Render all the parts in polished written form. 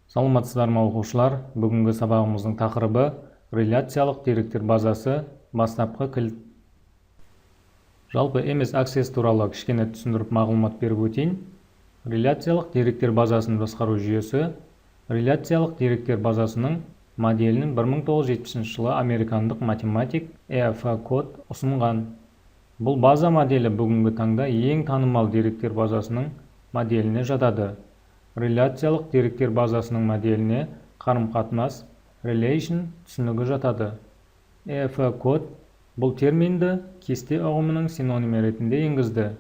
Саламатсыздар ма оқушылар? Бүгінгі сабағымыздың тақырыбы реляциялық деректер базасы бастапқы кілт. Жалпы MS Access туралы кішкене түсіндіріп мағлұмат беріп өтейін. Реляциялық деректер базасын басқару жүйесі реляциялық деректер базасының моделінің 1970 жылы американдық математик E.F. Кот ұсынған. Бұл база моделі бүгінгі таңда ең танымал деректер базасының моделіне жатады. Реляциялық деректер базасының моделіне қарым-қатынас relation түсінігі жатады. E.F. Кот бұл терминді кесте ұғымының синонимі ретінде енгізді.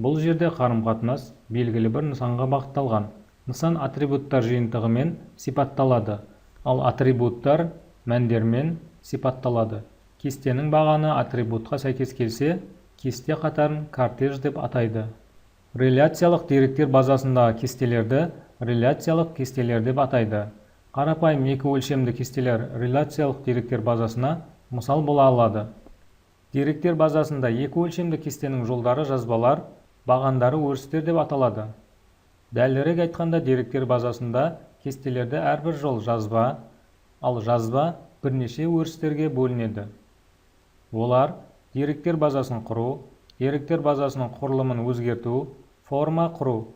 Бұл жерде қарым-қатынас белгілі бір нысанға бағытталған. Нысан атрибуттар жиынтығымен сипатталады, ал атрибуттар мәндермен сипатталады. Кестенің бағаны атрибутқа сәйкес келсе, кесте қатарын кортеж деп атайды. Реляциялық деректер базасындағы кестелерді реляциялық кестелер деп атайды. Қарапайым екі өлшемді кестелер реляциялық деректер базасына мысал бола алады. Деректер базасында екі өлшемді кестенің жолдары жазбалар, бағандары өрістер деп аталады. Дәлірек айтқанда деректер базасында кестелерді әрбір жол жазба, ал жазба бірнеше өрістерге бөлінеді. Олар деректер базасын құру, деректер базасының құрылымын өзгерту, форма құру.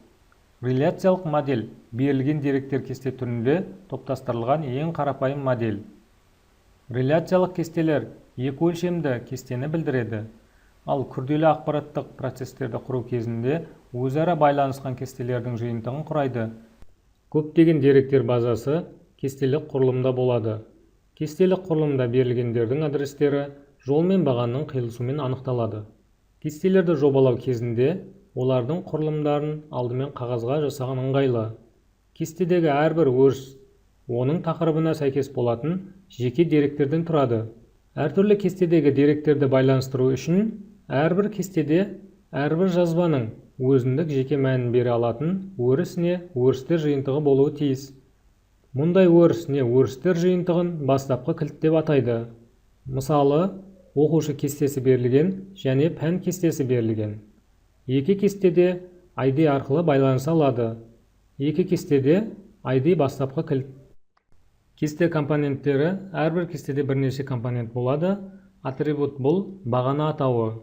Реляциялық модель берілген деректер кесте түрінде топтастырылған ең қарапайым модель. Реляциялық кестелер екі өлшемді кестені білдіреді, ал күрделі ақпараттық процестерді құру кезінде өзара байланысқан кестелердің жиынтығын құрайды. Көптеген деректер базасы кестелік құрылымда болады. Кестелік құрылымда берілгендердің адрестері жол мен бағанның қиылысуымен анықталады. Кестелерді жобалау кезінде олардың құрылымдарын алдымен қағазға жасаған ыңғайлы. Кестедегі әрбір өріс оның тақырыбына сәйкес болатын жеке деректерден тұрады. Әртүрлі кестедегі деректерді байланыстыру үшін әрбір кестеде әрбір жазбаның өзіндік жеке мәнін бере алатын өріс не өрістер жиынтығы болуы тиіс. Мұндай өріс не өрістер жиынтығын бастапқы кілт деп атайды. Мысалы, оқушы кестесі берілген және пән кестесі берілген. Екі кестеде ID арқылы байланыса алады. Екі кестеде ID бастапқы кілт. Кесте компоненттері әрбір кестеде бірнеше компонент болады. Атрибут бұл бағана атауы.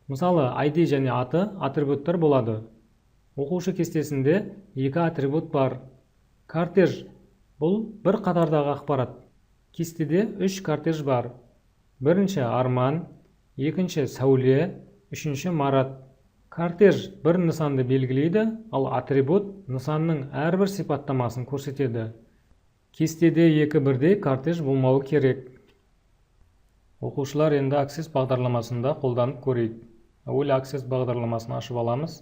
Мысалы, ID және аты атрибуттар болады. Оқушы кестесінде екі атрибут бар. Кортеж бұл бір қатардағы ақпарат. Кестеде үш кортеж бар. Бірінші Арман, екінші Сәуле, үшінші Марат. Кортеж бір нысанды белгілейді, ал атрибут нысанның әрбір сипаттамасын көрсетеді. Кестеде екі бірдей кортеж болмауы керек. Оқушылар енді Access бағдарламасында қолданып көрейік. Әуелі Access бағдарламасын ашып аламыз.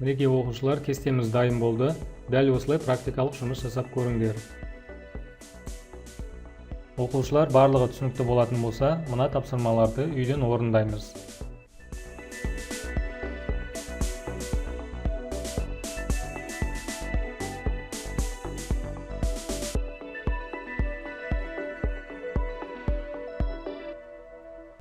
Мінекей оқушылар, кестеміз дайын болды. Дәл осылай практикалық жұмыс жасап көріңдер. Оқушылар барлығы түсінікті болатын болса, мына тапсырмаларды үйден орындаймыз.